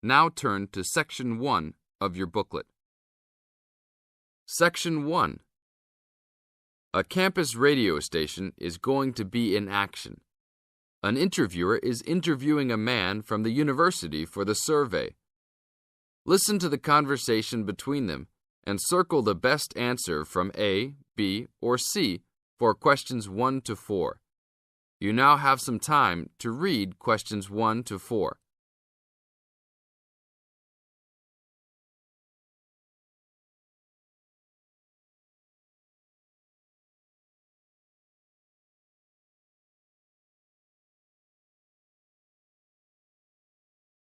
Now turn to Section 1 of your booklet. Section 1. A campus radio station is going to be in action. An interviewer is interviewing a man from the university for the survey. Listen to the conversation between them and circle the best answer from A, B, or C for questions 1 to 4. You now have some time to read questions 1 to 4.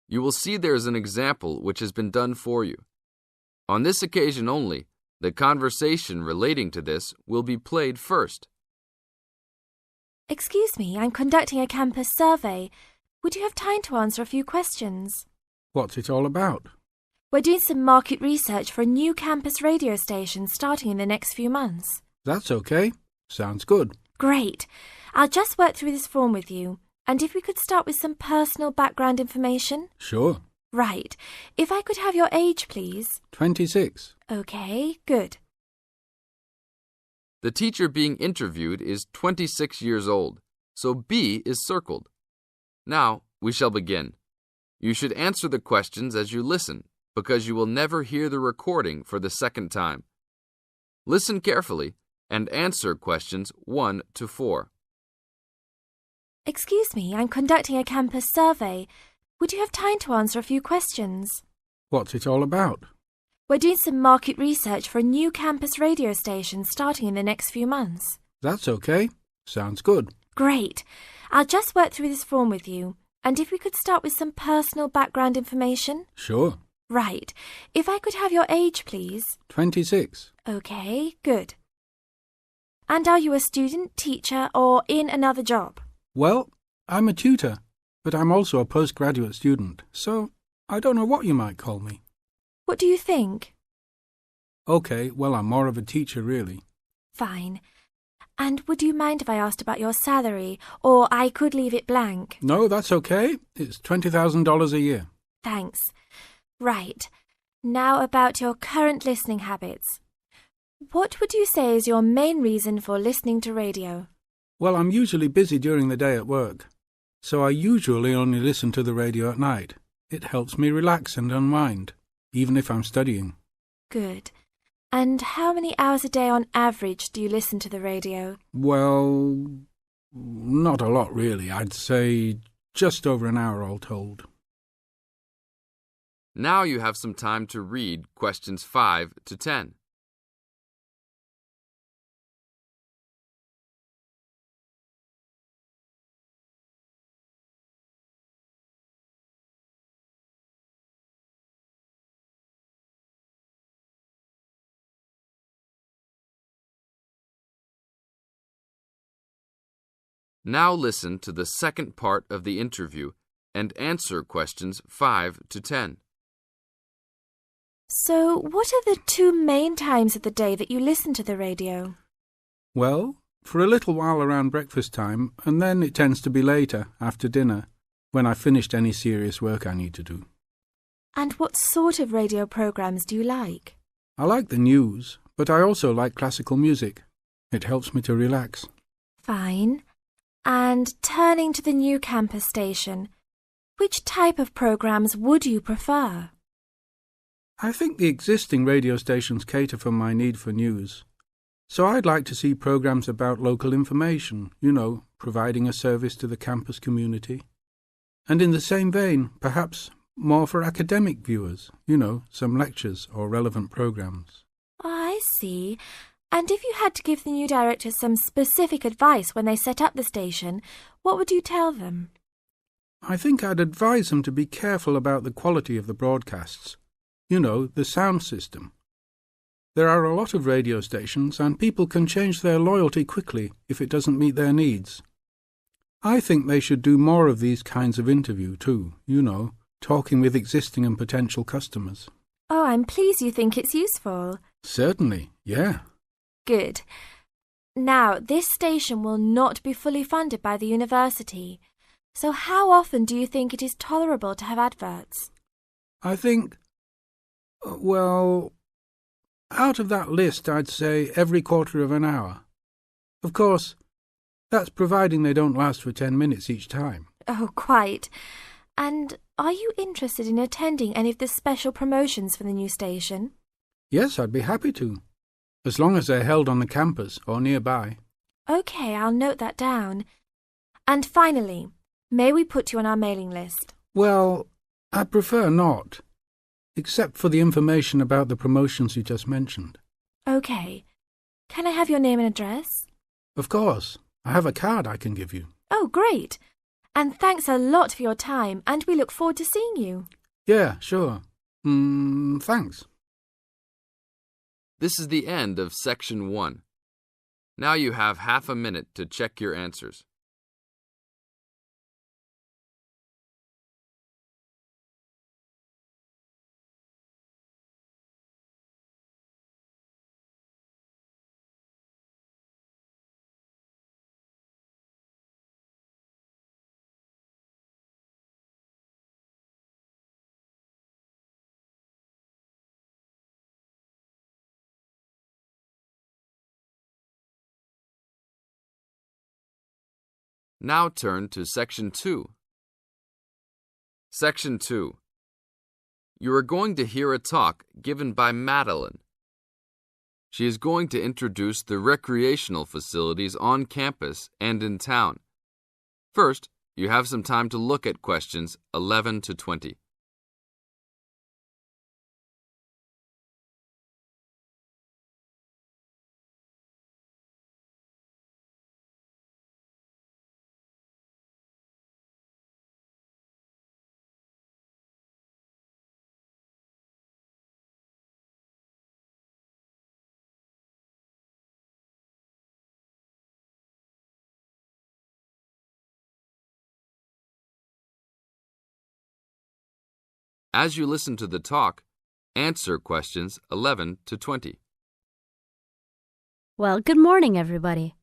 You will see there is an example which has been done for you. On this occasion only, the conversation relating to this will be played first. Excuse me, I'm conducting a campus survey. Would you have time to answer a few questions? What's it all about? We're doing some market research for a new campus radio station starting in the next few months. That's okay. Sounds good. Great. I'll just work through this form with you. And if we could start with some personal background information? Sure. Right. If I could have your age, please. 26. Okay, good. The teacher being interviewed is 26 years old, so B is circled. Now, we shall begin. You should answer the questions as you listen, because you will never hear the recording for the second time. Listen carefully and answer questions 1 to 4. Excuse me, I'm conducting a campus survey. Would you have time to answer a few questions? What's it all about? We're doing some market research for a new campus radio station starting in the next few months. That's okay. Sounds good. Great. I'll just work through this form with you. And if we could start with some personal background information? Sure. Right. If I could have your age, please. 26. Okay, good. And are you a student, teacher, or in another job? Well, I'm a tutor, but I'm also a postgraduate student, so I don't know what you might call me. What do you think? Okay, well, I'm more of a teacher, really. Fine. And would you mind if I asked about your salary, or I could leave it blank? No, that's okay. It's $20,000 a year. Thanks. Right. Now about your current listening habits. What would you say is your main reason for listening to radio? Well, I'm usually busy during the day at work, so I usually only listen to the radio at night. It helps me relax and unwind, even if I'm studying. Good. And how many hours a day on average do you listen to the radio? Well, not a lot really. I'd say just over an hour all told. Now you have some time to read questions 5 to 10. Now listen to the second part of the interview and answer questions 5 to 10. So, what are the two main times of the day that you listen to the radio? Well, for a little while around breakfast time, and then it tends to be later, after dinner, when I've finished any serious work I need to do. And what sort of radio programs do you like? I like the news, but I also like classical music. It helps me to relax. Fine. And turning to the new campus station, which type of programs would you prefer? I think the existing radio stations cater for my need for news. So I'd like to see programs about local information, providing a service to the campus community. And in the same vein, perhaps more for academic viewers, some lectures or relevant programs. I see. And if you had to give the new director some specific advice when they set up the station, what would you tell them? I think I'd advise them to be careful about the quality of the broadcasts. The sound system. There are a lot of radio stations and people can change their loyalty quickly if it doesn't meet their needs. I think they should do more of these kinds of interview too, talking with existing and potential customers. Oh, I'm pleased you think it's useful. Certainly, yeah. Good. Now, this station will not be fully funded by the university. So how often do you think it is tolerable to have adverts? I think, well, out of that list I'd say every quarter of an hour. Of course, that's providing they don't last for 10 minutes each time. Oh, quite. And are you interested in attending any of the special promotions for the new station? Yes, I'd be happy to, as long as they're held on the campus or nearby. OK, I'll note that down. And finally, may we put you on our mailing list? Well, I prefer not, except for the information about the promotions you just mentioned. OK. Can I have your name and address? Of course. I have a card I can give you. Oh, great. And thanks a lot for your time, and we look forward to seeing you. Yeah, sure. Thanks. This is the end of Section 1. Now you have half a minute to check your answers. Now turn to Section 2. Section 2. You are going to hear a talk given by Madeline. She is going to introduce the recreational facilities on campus and in town. First, you have some time to look at questions 11 to 20. As you listen to the talk, answer questions 11 to 20. Well, good morning, everybody.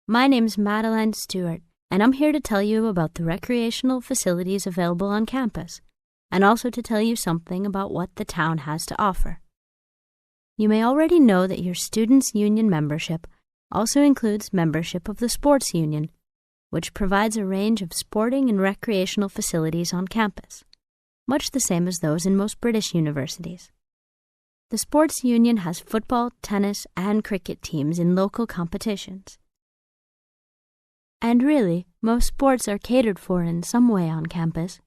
My name's Madeline Stewart, and I'm here to tell you about the recreational facilities available on campus, and also to tell you something about what the town has to offer. You may already know that your Students' Union membership also includes membership of the Sports Union, which provides a range of sporting and recreational facilities on campus, much the same as those in most British universities. The Sports Union has football, tennis, and cricket teams in local competitions. And really, most sports are catered for in some way on campus,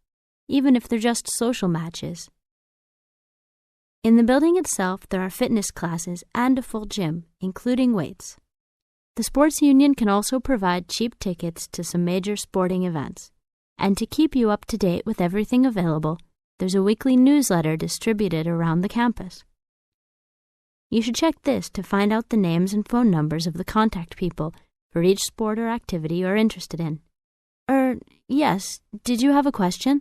even if they're just social matches. In the building itself, there are fitness classes and a full gym, including weights. The Sports Union can also provide cheap tickets to some major sporting events. And to keep you up to date with everything available, there's a weekly newsletter distributed around the campus. You should check this to find out the names and phone numbers of the contact people for each sport or activity you're interested in. Yes, did you have a question?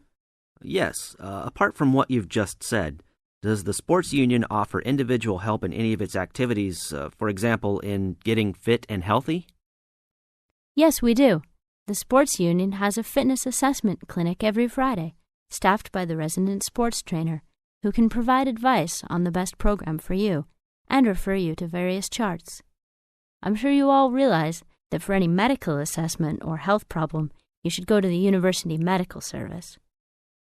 Yes, apart from what you've just said, does the Sports Union offer individual help in any of its activities, for example, in getting fit and healthy? Yes, we do. The Sports Union has a fitness assessment clinic every Friday, staffed by the resident sports trainer, who can provide advice on the best program for you and refer you to various charts. I'm sure you all realize that for any medical assessment or health problem, you should go to the University Medical Service.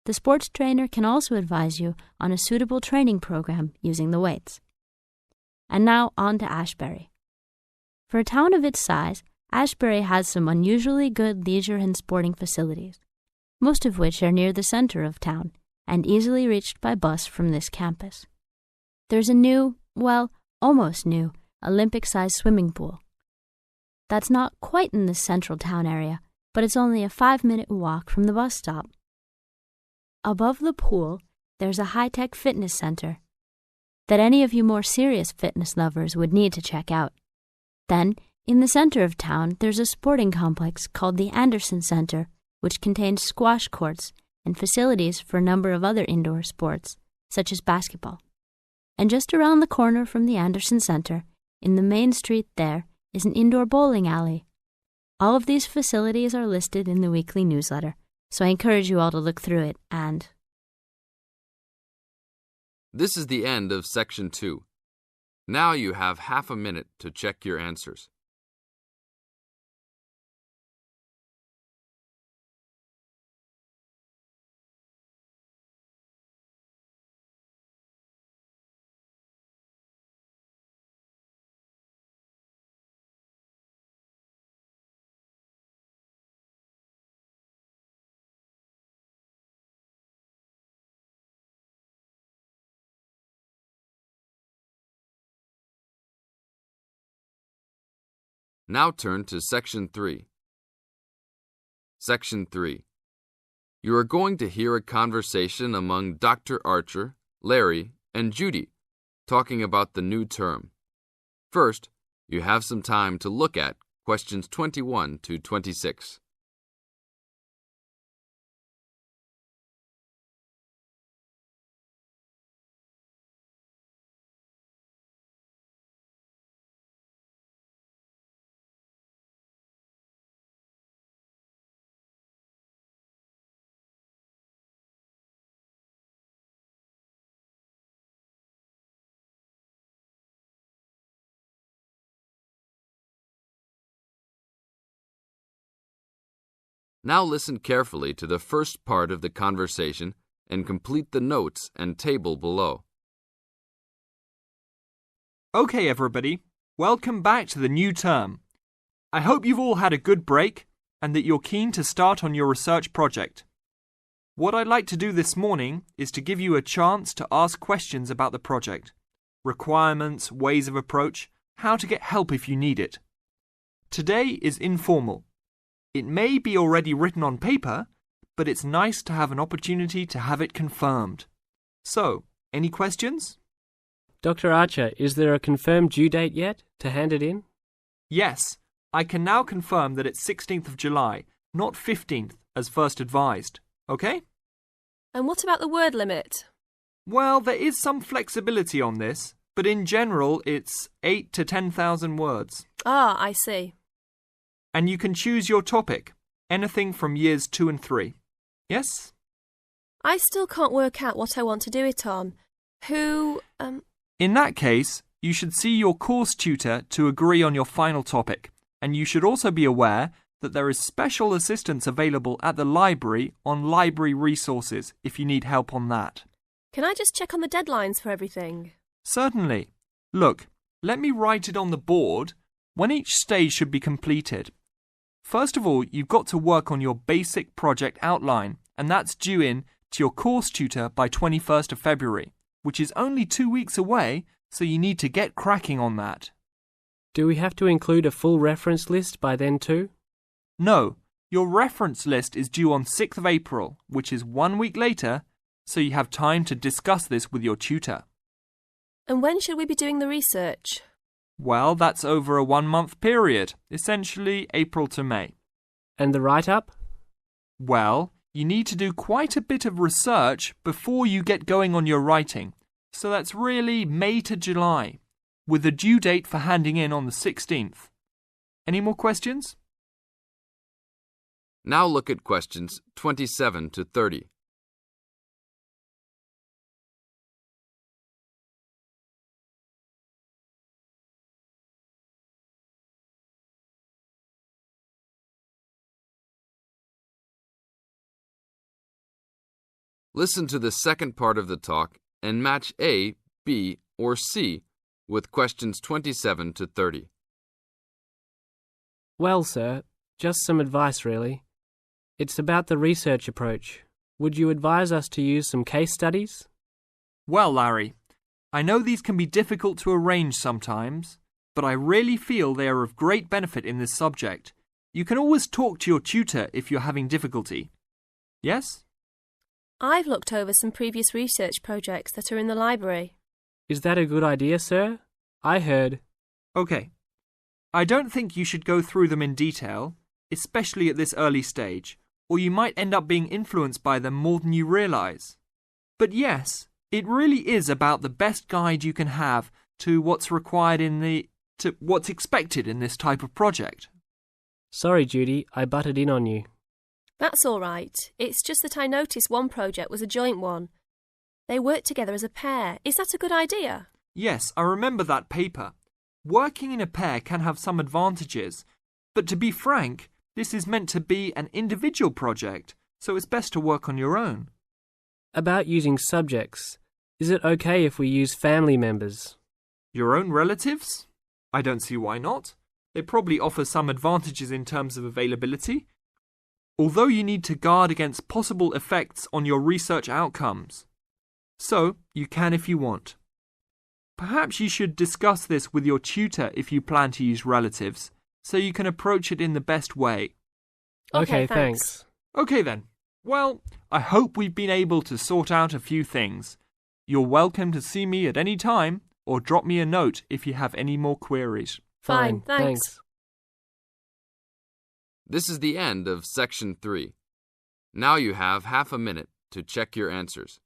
The sports trainer can also advise you on a suitable training program using the weights. And now on to Ashbury. For a town of its size, Ashbury has some unusually good leisure and sporting facilities, most of which are near the center of town and easily reached by bus from this campus. There's a new, well, almost new, Olympic-sized swimming pool. That's not quite in the central town area, but it's only a 5-minute walk from the bus stop. Above the pool, there's a high-tech fitness center that any of you more serious fitness lovers would need to check out. Then, in the center of town, there's a sporting complex called the Anderson Center, which contains squash courts and facilities for a number of other indoor sports, such as basketball. And just around the corner from the Anderson Center, in the main street there, is an indoor bowling alley. All of these facilities are listed in the weekly newsletter, so I encourage you all to look through it and This is the end of Section 2. Now you have half a minute to check your answers. Now turn to Section 3. Section 3. You are going to hear a conversation among Dr. Archer, Larry, and Judy, talking about the new term. First, you have some time to look at questions 21 to 26. Now listen carefully to the first part of the conversation and complete the notes and table below. Okay, everybody, welcome back to the new term. I hope you've all had a good break and that you're keen to start on your research project. What I'd like to do this morning is to give you a chance to ask questions about the project, requirements, ways of approach, how to get help if you need it. Today is informal. It may be already written on paper, but it's nice to have an opportunity to have it confirmed. So, any questions? Dr. Archer, is there a confirmed due date yet to hand it in? Yes, I can now confirm that it's 16th of July, not 15th as first advised. Okay? And what about the word limit? Well, there is some flexibility on this, but in general it's 8 to 10,000 words. Ah, I see. And you can choose your topic, anything from years 2 and 3. Yes? I still can't work out what I want to do it on. In that case, you should see your course tutor to agree on your final topic, and you should also be aware that there is special assistance available at the library on library resources if you need help on that. Can I just check on the deadlines for everything? Certainly. Look, let me write it on the board when each stage should be completed. First of all, you've got to work on your basic project outline, and that's due in to your course tutor by 21st of February, which is only 2 weeks away, so you need to get cracking on that. Do we have to include a full reference list by then too? No, your reference list is due on 6th of April, which is 1 week later, so you have time to discuss this with your tutor. And when should we be doing the research? Well, that's over a 1-month period, essentially April to May. And the write-up? Well, you need to do quite a bit of research before you get going on your writing, so that's really May to July, with the due date for handing in on the 16th. Any more questions? Now look at questions 27 to 30. Listen to the second part of the talk and match A, B, or C with questions 27 to 30. Well, sir, just some advice really. It's about the research approach. Would you advise us to use some case studies? Well, Larry, I know these can be difficult to arrange sometimes, but I really feel they are of great benefit in this subject. You can always talk to your tutor if you're having difficulty. Yes? I've looked over some previous research projects that are in the library. Is that a good idea, sir? I heard. Okay. I don't think you should go through them in detail, especially at this early stage, or you might end up being influenced by them more than you realise. But yes, it really is about the best guide you can have to what's required to what's expected in this type of project. Sorry, Judy, I butted in on you. That's all right. It's just that I noticed one project was a joint one. They work together as a pair. Is that a good idea? Yes, I remember that paper. Working in a pair can have some advantages, but to be frank, this is meant to be an individual project, so it's best to work on your own. About using subjects, is it okay if we use family members? Your own relatives? I don't see why not. They probably offer some advantages in terms of availability, although you need to guard against possible effects on your research outcomes. So, you can if you want. Perhaps you should discuss this with your tutor if you plan to use relatives, so you can approach it in the best way. Okay, thanks. Okay then. Well, I hope we've been able to sort out a few things. You're welcome to see me at any time, or drop me a note if you have any more queries. Fine, thanks. This is the end of Section 3. Now you have half a minute to check your answers.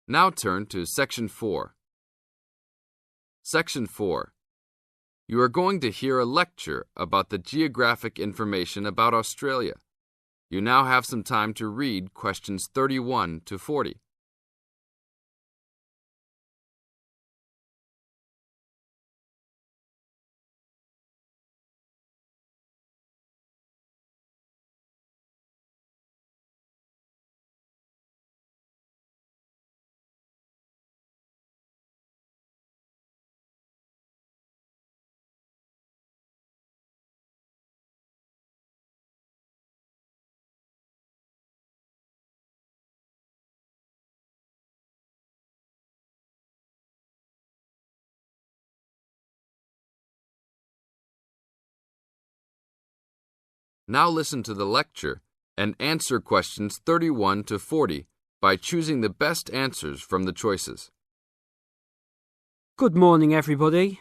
Now turn to Section 4. Section 4. You are going to hear a lecture about the geographic information about Australia. You now have some time to read questions 31 to 40. Now listen to the lecture and answer questions 31 to 40 by choosing the best answers from the choices. Good morning, everybody.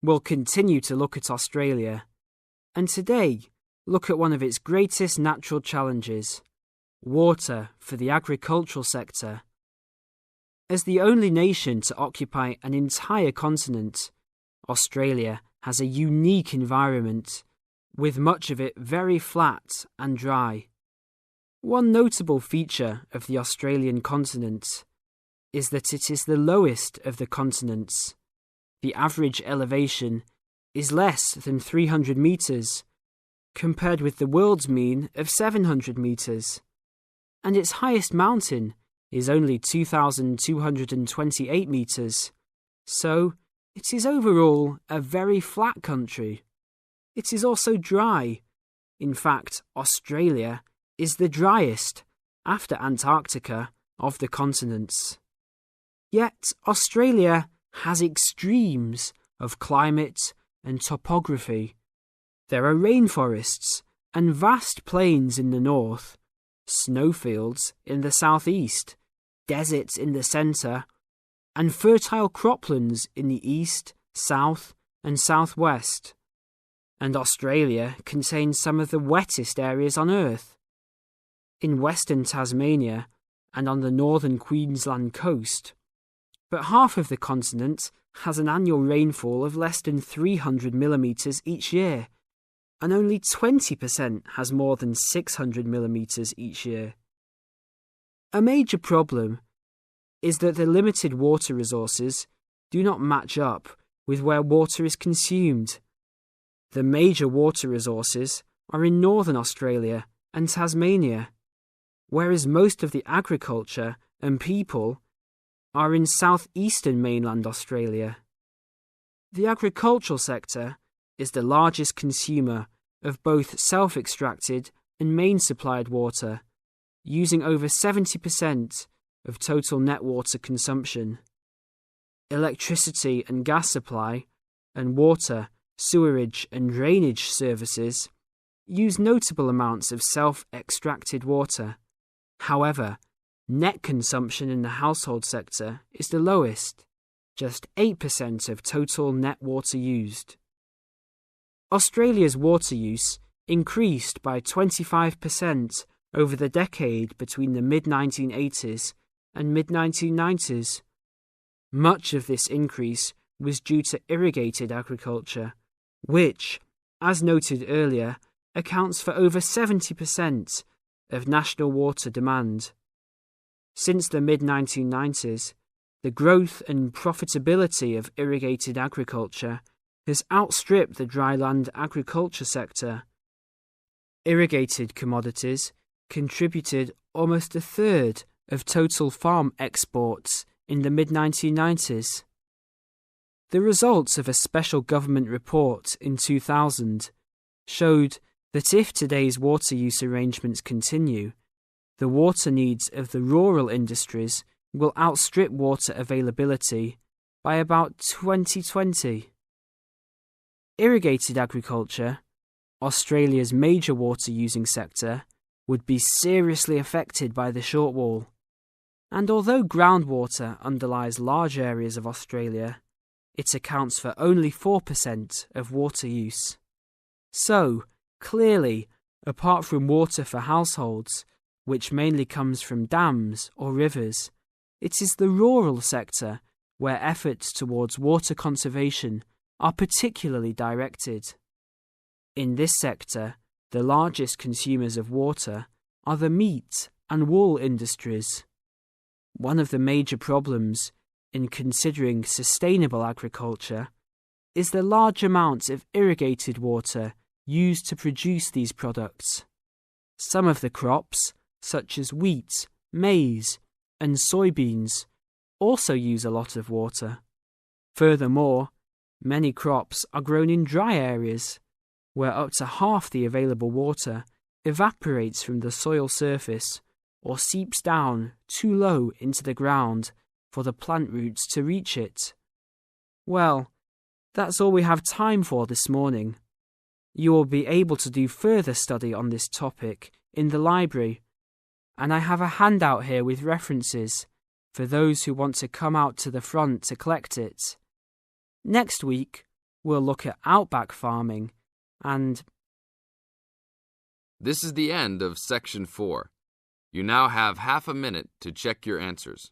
We'll continue to look at Australia, and today look at one of its greatest natural challenges, water for the agricultural sector. As the only nation to occupy an entire continent, Australia has a unique environment, with much of it very flat and dry. One notable feature of the Australian continent is that it is the lowest of the continents. The average elevation is less than 300 metres, compared with the world's mean of 700 metres, and its highest mountain is only 2,228 metres, so it is overall a very flat country. It is also dry. In fact, Australia is the driest, after Antarctica, of the continents. Yet Australia has extremes of climate and topography. There are rainforests and vast plains in the north, snowfields in the southeast, deserts in the centre, and fertile croplands in the east, south, and southwest. And Australia contains some of the wettest areas on Earth. In western Tasmania and on the northern Queensland coast. But half of the continent has an annual rainfall of less than 300 millimetres each year, and only 20% has more than 600 millimetres each year. A major problem is that the limited water resources do not match up with where water is consumed. The major water resources are in northern Australia and Tasmania, whereas most of the agriculture and people are in southeastern mainland Australia. The agricultural sector is the largest consumer of both self-extracted and main-supplied water, using over 70% of total net water consumption. Electricity and gas supply and water, sewerage and drainage services use notable amounts of self-extracted water. However, Net consumption in the household sector is the lowest, just 8% of total net water used. Australia's water use increased by 25% over the decade between the mid-1980s and mid-1990s. Much of this increase was due to irrigated agriculture, which, as noted earlier, accounts for over 70% of national water demand. Since the mid-1990s, the growth and profitability of irrigated agriculture has outstripped the dryland agriculture sector. Irrigated commodities contributed almost a third of total farm exports in the mid-1990s. The results of a special government report in 2000 showed that if today's water use arrangements continue, the water needs of the rural industries will outstrip water availability by about 2020. Irrigated agriculture, Australia's major water-using sector, would be seriously affected by the shortfall. And although groundwater underlies large areas of Australia, it accounts for only 4% of water use. So, clearly, apart from water for households, which mainly comes from dams or rivers, it is the rural sector where efforts towards water conservation are particularly directed. In this sector, the largest consumers of water are the meat and wool industries. One of the major problems in considering sustainable agriculture is the large amounts of irrigated water used to produce these products. Some of the crops, such as wheat, maize, and soybeans, also use a lot of water. Furthermore, many crops are grown in dry areas, where up to half the available water evaporates from the soil surface or seeps down too low into the ground for the plant roots to reach it. Well, that's all we have time for this morning. You will be able to do further study on this topic in the library, and I have a handout here with references for those who want to come out to the front to collect it. Next week, we'll look at outback farming and... This is the end of Section 4. You now have half a minute to check your answers.